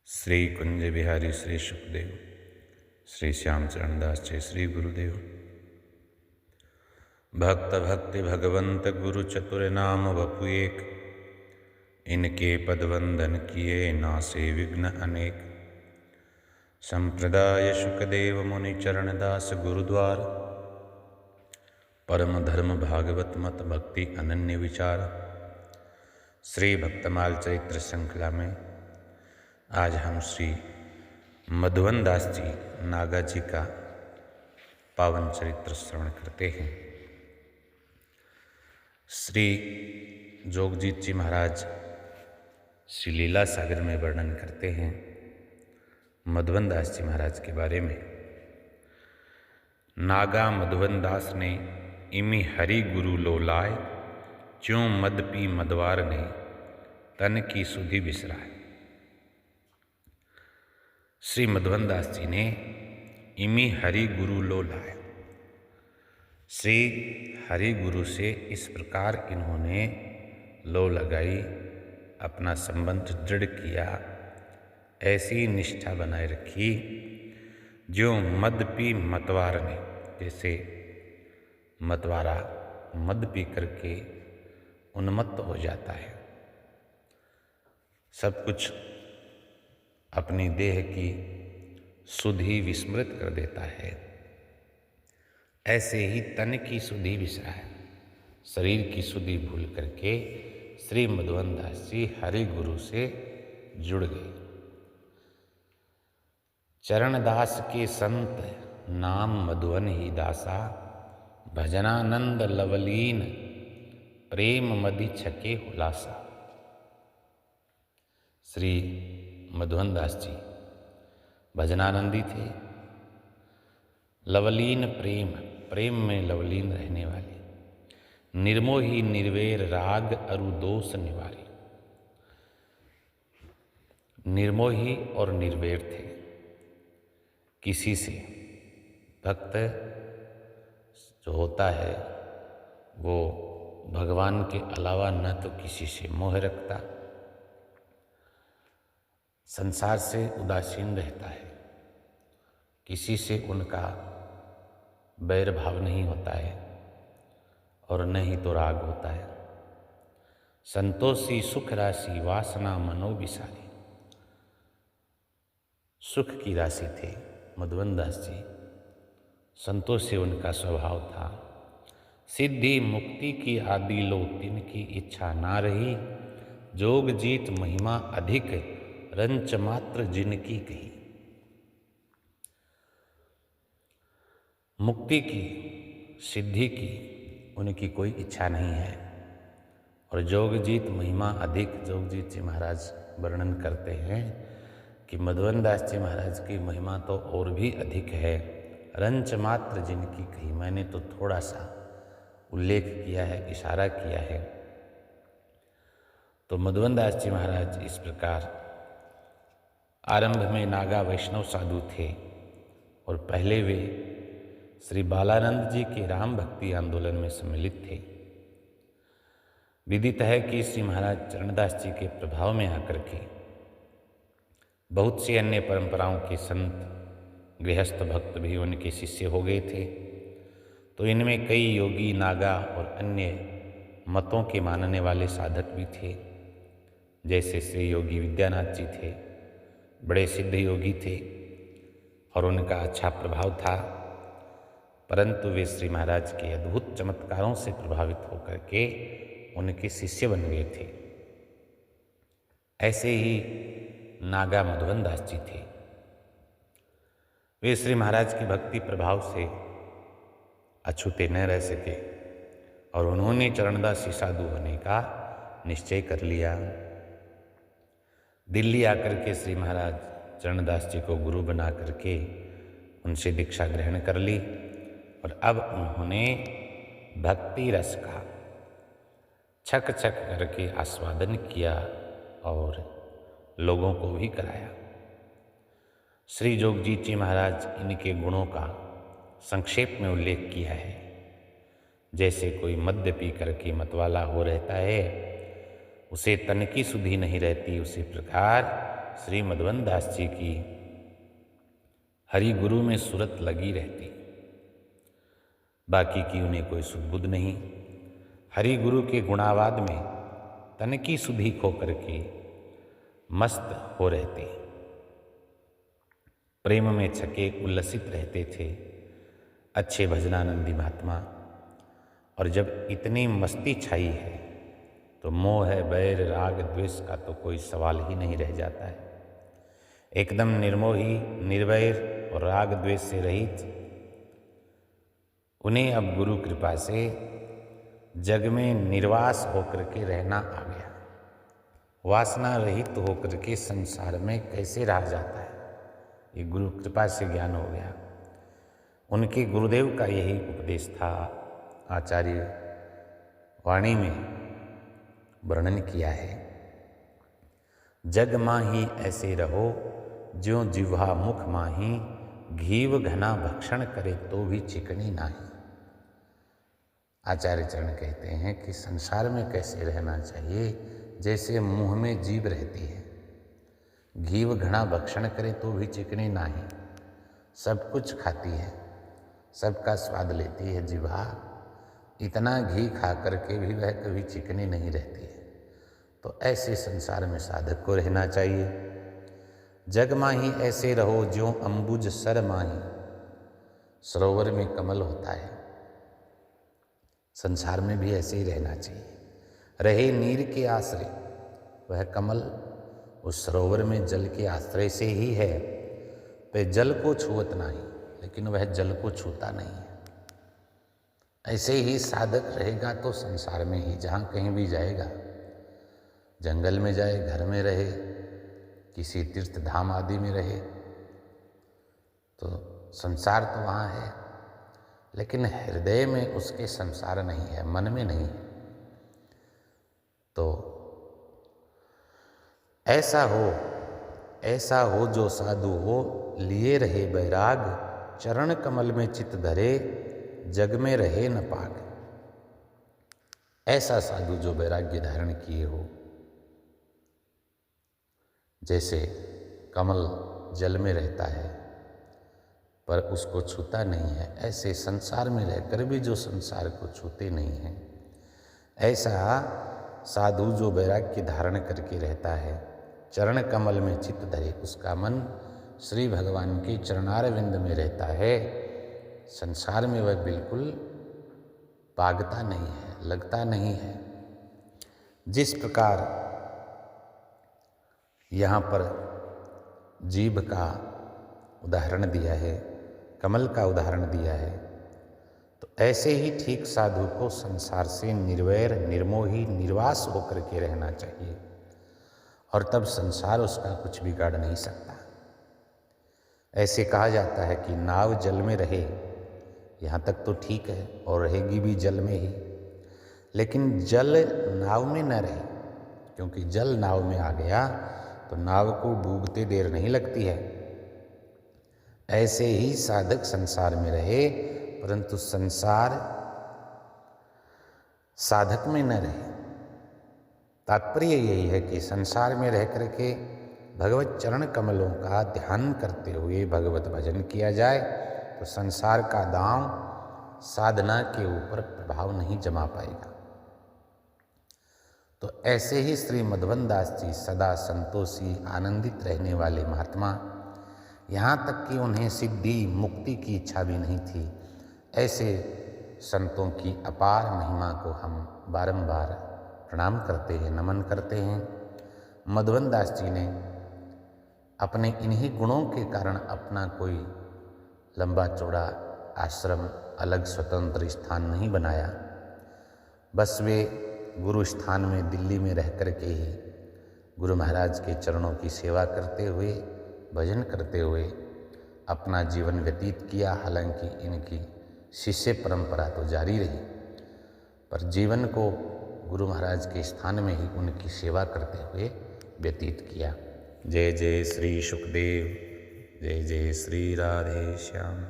श्री कुंज बिहारी श्री सुखदेव श्री श्याम चरणदास जी श्री गुरुदेव। भक्त भक्ति भगवंत गुरु चतुर नाम वपु एक, इनके पद वंदन किए नासे विघ्न अनेक। संप्रदाय सुखदेव मुनि चरणदास गुरुद्वार, परम धर्म भागवत मत भक्ति अनन्य विचार। श्री भक्तमाल चरित्र श्रृंखला में आज हम श्री मधुवन दास जी नागा जी का पावन चरित्र श्रवण करते हैं। श्री जोगजीत जी महाराज श्री लीला सागर में वर्णन करते हैं मधुवन दास जी महाराज के बारे में। नागा मधुवन दास ने इमि हरि गुरु लो लाए, क्यों मद पी मदवार ने तन की सुधि बिसराए। श्री मधुवन दास जी ने इमि हरि गुरु लो लाए, श्री हरि गुरु से इस प्रकार इन्होंने लो लगाई, अपना संबंध दृढ़ किया, ऐसी निष्ठा बनाए रखी जो मद पी मतवार ने, जैसे मतवारा मद पी करके उन्मत्त हो जाता है, सब कुछ अपनी देह की सुधि विस्मृत कर देता है, ऐसे ही तन की सुधि बिसराए, शरीर की सुधि भूल करके श्री मधुवन दास जी हरि गुरु से जुड़ गए। चरणदास के संत नाम मधुवन ही दासा, भजनानंद लवलीन प्रेम मदि छके हुलासा। श्री मधुवन दास जी भजनानंदी थे, लवलीन प्रेम में लवलीन रहने वाले, निर्मोही निर्वेर राग अरु दोष निवारी। निर्मोही और निर्वेर थे, किसी से भक्त जो होता है वो भगवान के अलावा न तो किसी से मोह रखता, संसार से उदासीन रहता है, किसी से उनका बैर भाव नहीं होता है और न ही तो राग होता है। संतोषी सुख राशि वासना मनो विसारी। सुख की राशि थे मधुवन दास जी, संतोष से उनका स्वभाव था। सिद्धि मुक्ति की आदि लो तिनकी इच्छा ना रही, जोग जीत महिमा अधिक रंच मात्र जिनकी कही। मुक्ति की सिद्धि की उनकी कोई इच्छा नहीं है, और जोगजीत महिमा अधिक। जोगजीत जी महाराज वर्णन करते हैं कि मधुवन दास जी महाराज की महिमा तो और भी अधिक है, रंच मात्र जिनकी कही। मैंने तो थोड़ा सा उल्लेख किया है, इशारा किया है। तो मधुवन दास जी महाराज इस प्रकार आरंभ में नागा वैष्णव साधु थे, और पहले वे श्री बालानंद जी के राम भक्ति आंदोलन में सम्मिलित थे। विदित है कि श्री महाराज चरणदास जी के प्रभाव में आकर के बहुत सी अन्य परंपराओं के संत गृहस्थ भक्त भी उनके शिष्य हो गए थे। तो इनमें कई योगी, नागा और अन्य मतों के मानने वाले साधक भी थे, जैसे श्री योगी विद्यानाथ जी थे, बड़े सिद्ध योगी थे और उनका अच्छा प्रभाव था, परंतु वे श्री महाराज के अद्भुत चमत्कारों से प्रभावित होकर के उनके शिष्य बन गए थे। ऐसे ही नागा मधुवन दास जी थे। वे श्री महाराज की भक्ति प्रभाव से अछूते न रह सके और उन्होंने चरणदासी साधु होने का निश्चय कर लिया। दिल्ली आकर के श्री महाराज चरणदास जी को गुरु बना करके उनसे दीक्षा ग्रहण कर ली, और अब उन्होंने भक्ति रस का छक छक करके आस्वादन किया और लोगों को भी कराया। श्री जोगजीत जी महाराज इनके गुणों का संक्षेप में उल्लेख किया है। जैसे कोई मद्य पी करके मतवाला हो रहता है, उसे तन की सुधि नहीं रहती, उसी प्रकार श्री मधुवन दास जी की हरि गुरु में सूरत लगी रहती, बाकी की उन्हें कोई सुध-बुध नहीं। हरि गुरु के गुणावाद में तन की सुधि खो करके मस्त हो रहते, प्रेम में छके उल्लसित रहते थे अच्छे भजनानंदी महात्मा। और जब इतनी मस्ती छाई है तो मोह है, बैर, राग, द्वेष का तो कोई सवाल ही नहीं रह जाता है। एकदम निर्मोही, निर्वैर और राग द्वेष से रहित उन्हें अब गुरु कृपा से जग में निर्वास होकर के रहना आ गया। वासना रहित होकर के संसार में कैसे रहा जाता है, ये गुरु कृपा से ज्ञान हो गया। उनके गुरुदेव का यही उपदेश था। आचार्य वाणी में वर्णन किया है, जग माही ऐसे रहो ज्यों जिह्वा मुख माही, घीव घना भक्षण करे तो भी चिकनी नाही। आचार्य चरण कहते हैं कि संसार में कैसे रहना चाहिए, जैसे मुंह में जीभ रहती है, घीव घना भक्षण करे तो भी चिकनी नाही। सब कुछ खाती है, सबका स्वाद लेती है जिह्वा, इतना घी खा करके भी वह कभी चिकनी नहीं रहती है। तो ऐसे संसार में साधक को रहना चाहिए। जग माही ऐसे रहो ज्यों अंबुज सर माही, सरोवर में कमल होता है, संसार में भी ऐसे ही रहना चाहिए। रहे नीर के आश्रय, वह कमल उस सरोवर में जल के आश्रय से ही है, पे जल को छुअत नहीं, लेकिन वह जल को छूता नहीं है। ऐसे ही साधक रहेगा तो संसार में ही, जहाँ कहीं भी जाएगा, जंगल में जाए, घर में रहे, किसी तीर्थ धाम आदि में रहे, तो संसार तो वहाँ है, लेकिन हृदय में उसके संसार नहीं है, मन में नहीं है। तो ऐसा हो जो साधु हो, लिए रहे बैराग, चरण कमल में चित धरे, जग में रहे न पाग। ऐसा साधु जो वैराग्य धारण किए हो, जैसे कमल जल में रहता है पर उसको छूता नहीं है, ऐसे संसार में रहकर भी जो संसार को छूते नहीं हैं, ऐसा साधु जो वैराग्य धारण करके रहता है, चरण कमल में चित्त धरे, उसका मन श्री भगवान के चरणारविंद में रहता है, संसार में वह बिल्कुल पागता नहीं है, लगता नहीं है। जिस प्रकार यहाँ पर जीभ का उदाहरण दिया है, कमल का उदाहरण दिया है, तो ऐसे ही ठीक साधु को संसार से निर्वैर, निर्मोही, निर्वास होकर के रहना चाहिए, और तब संसार उसका कुछ बिगाड़ नहीं सकता। ऐसे कहा जाता है कि नाव जल में रहे, यहाँ तक तो ठीक है, और रहेगी भी जल में ही, लेकिन जल नाव में न रहे, क्योंकि जल नाव में आ गया तो नाव को डूबते देर नहीं लगती है। ऐसे ही साधक संसार में रहे, परंतु संसार साधक में न रहे। तात्पर्य यही है कि संसार में रह करके भगवत चरण कमलों का ध्यान करते हुए भगवत भजन किया जाए तो संसार का दांव साधना के ऊपर प्रभाव नहीं जमा पाएगा। तो ऐसे ही श्री मधुवन दास जी सदा संतोषी, आनंदित रहने वाले महात्मा, यहाँ तक कि उन्हें सिद्धि मुक्ति की इच्छा भी नहीं थी। ऐसे संतों की अपार महिमा को हम बारंबार प्रणाम करते हैं, नमन करते हैं। मधुवन दास जी ने अपने इन्हीं गुणों के कारण अपना कोई लंबा चौड़ा आश्रम, अलग स्वतंत्र स्थान नहीं बनाया। बस वे गुरु स्थान में दिल्ली में रह कर के ही गुरु महाराज के चरणों की सेवा करते हुए, भजन करते हुए अपना जीवन व्यतीत किया। हालांकि इनकी शिष्य परंपरा तो जारी रही, पर जीवन को गुरु महाराज के स्थान में ही उनकी सेवा करते हुए व्यतीत किया। जय जय श्री सुखदेव, जय जय श्री राधे श्याम।